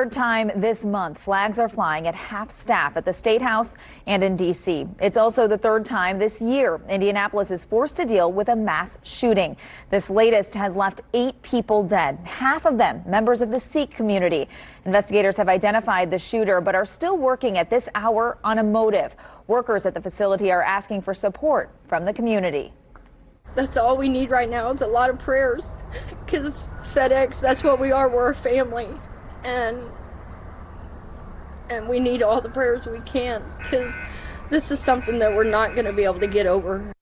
third time this month, flags are flying at half staff at the State House and in D.C. It's also the third time this year Indianapolis is forced to deal with a mass shooting. This latest has left 8 people dead, half of them members of the Sikh community. Investigators have identified the shooter but are still working at this hour on a motive. Workers at the facility are asking for support from the community. That's all we need right now. It's a lot of prayers because FedEx, that's what we are. We're a family. And we need all the prayers we can because this is something that we're not going to be able to get over.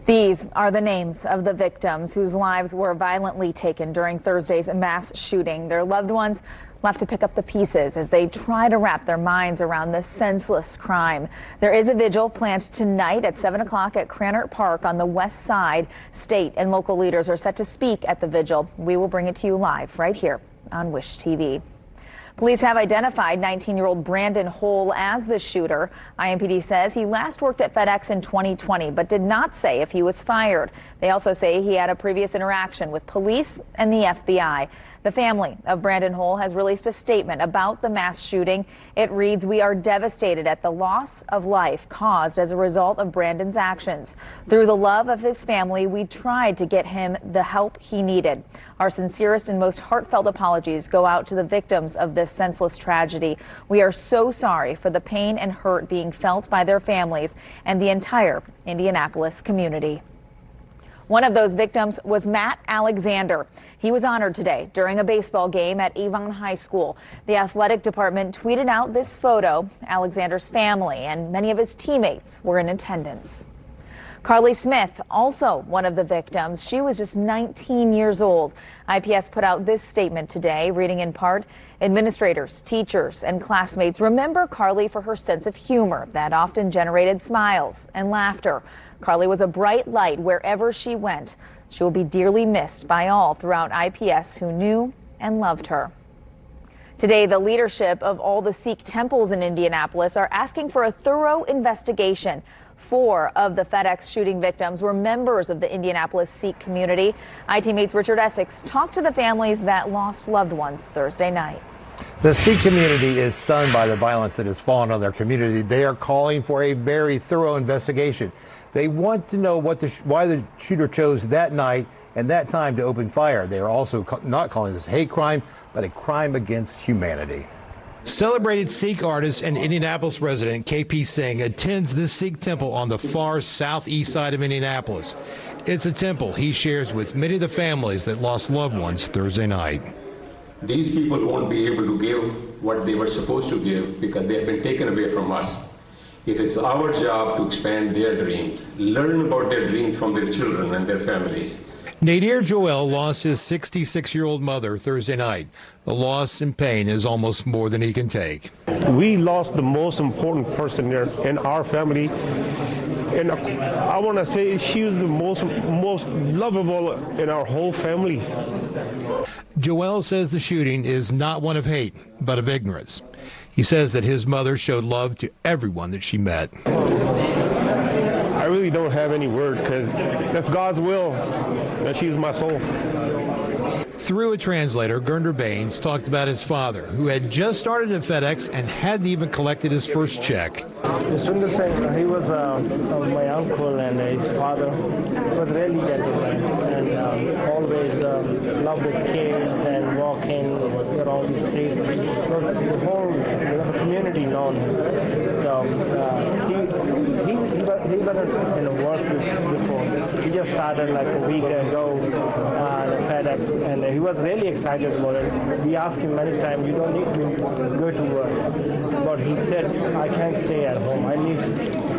These are the names of the victims whose lives were violently taken during Thursday's mass shooting. Their loved ones left to pick up the pieces as they try to wrap their minds around this senseless crime. There is a vigil planned tonight at 7 o'clock at Cranert Park on the west side. State and local leaders are set to speak at the vigil. We will bring it to you live right here on Wish TV. Police have identified 19-year-old Brandon Hole as the shooter. IMPD says he last worked at FedEx in 2020, but did not say if he was fired. They also say he had a previous interaction with police and the FBI. The family of Brandon Hole has released a statement about the mass shooting. It reads, "We are devastated at the loss of life caused as a result of Brandon's actions. Through the love of his family, we tried to get him the help he needed. Our sincerest and most heartfelt apologies go out to the victims of this senseless tragedy. We are so sorry for the pain and hurt being felt by their families and the entire Indianapolis community." One of those victims was Matt Alexander. He was honored today during a baseball game at Avon High School. The athletic department tweeted out this photo. Alexander's family and many of his teammates were in attendance. Carly Smith, also one of the victims. She was just 19 years old. IPS put out this statement today, reading in part, "Administrators, teachers, and classmates remember Carly for her sense of humor that often generated smiles and laughter. Carly was a bright light wherever she went. She will be dearly missed by all throughout IPS who knew and loved her." Today, the leadership of all the Sikh temples in Indianapolis are asking for a thorough investigation. 4 of the FedEx shooting victims were members of the Indianapolis Sikh community. IT-Mate's Richard Essex talked to the families that lost loved ones Thursday night. The Sikh community is stunned by the violence that has fallen on their community. They are calling for a very thorough investigation. They want to know why the shooter chose that night and that time to open fire. They are also not calling this a hate crime, but a crime against humanity. Celebrated Sikh artist and Indianapolis resident KP Singh attends this Sikh temple on the far southeast side of Indianapolis. It's a temple he shares with many of the families that lost loved ones Thursday night. These people won't be able to give what they were supposed to give because they have been taken away from us. It is our job to expand their dreams, learn about their dreams from their children and their families. Nadir Joel lost his 66-year-old mother Thursday night. The loss and pain is almost more than he can take. We lost the most important person there in our family. And I want to say she was the most lovable in our whole family. Joel says the shooting is not one of hate, but of ignorance. He says that his mother showed love to everyone that she met. I really don't have any words because that's God's will, and she's my soul. Through a translator, Gurnder Baines talked about his father, who had just started at FedEx and hadn't even collected his first check. Sundar Singh, he was my uncle, and his father was really gentleman and always loved the kids and walking around the streets. The whole community known him. So, he wasn't in a work before. He just started like a week ago at FedEx, and he was really excited about it. We asked him many times, "You don't need to go to work," but he said, "I can't stay at home. I need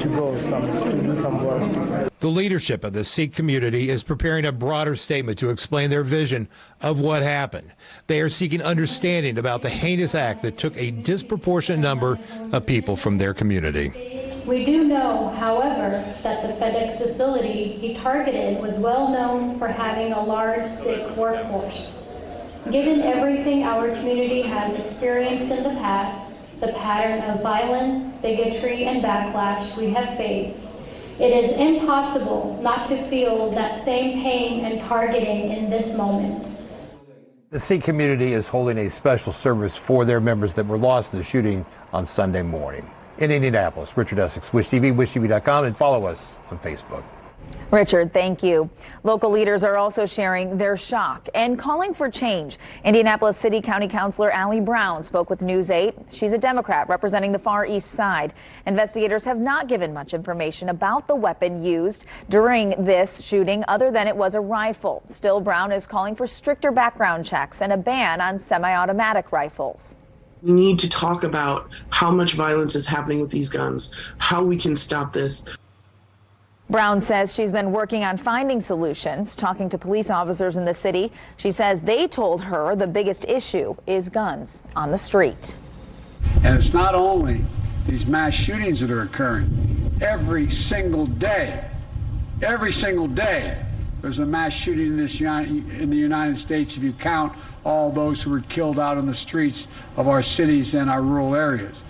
to go to do some work." The leadership of the Sikh community is preparing a broader statement to explain their vision of what happened. They are seeking understanding about the heinous act that took a disproportionate number of people from their community. We do know, however, that the FedEx facility he targeted was well known for having a large Sikh workforce. Given everything our community has experienced in the past, the pattern of violence, bigotry, and backlash we have faced, it is impossible not to feel that same pain and targeting in this moment. The Sikh community is holding a special service for their members that were lost in the shooting on Sunday morning. In Indianapolis, Richard Essex, Wish TV, wishtv.com, and follow us on Facebook. Richard, thank you. Local leaders are also sharing their shock and calling for change. Indianapolis City County Councilor Allie Brown spoke with News 8. She's a Democrat representing the Far East Side. Investigators have not given much information about the weapon used during this shooting other than it was a rifle. Still, Brown is calling for stricter background checks and a ban on semi-automatic rifles. We need to talk about how much violence is happening with these guns, how we can stop this. Brown says she's been working on finding solutions, talking to police officers in the city. She says they told her the biggest issue is guns on the street. And it's not only these mass shootings that are occurring. Every single day, there's a mass shooting in the United States if you count all those who were killed out on the streets of our cities and our rural areas.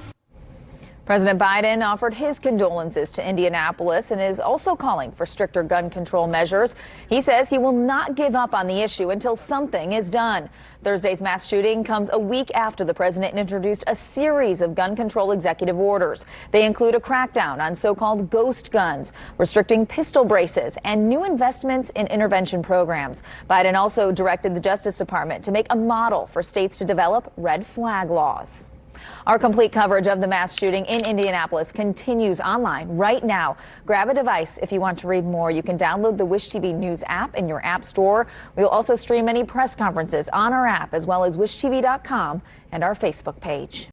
President Biden offered his condolences to Indianapolis and is also calling for stricter gun control measures. He says he will not give up on the issue until something is done. Thursday's mass shooting comes a week after the president introduced a series of gun control executive orders. They include a crackdown on so-called ghost guns, restricting pistol braces, and new investments in intervention programs. Biden also directed the Justice Department to make a model for states to develop red flag laws. Our complete coverage of the mass shooting in Indianapolis continues online right now. Grab a device if you want to read more. You can download the Wish TV News app in your app store. We'll also stream any press conferences on our app as well as wishtv.com and our Facebook page.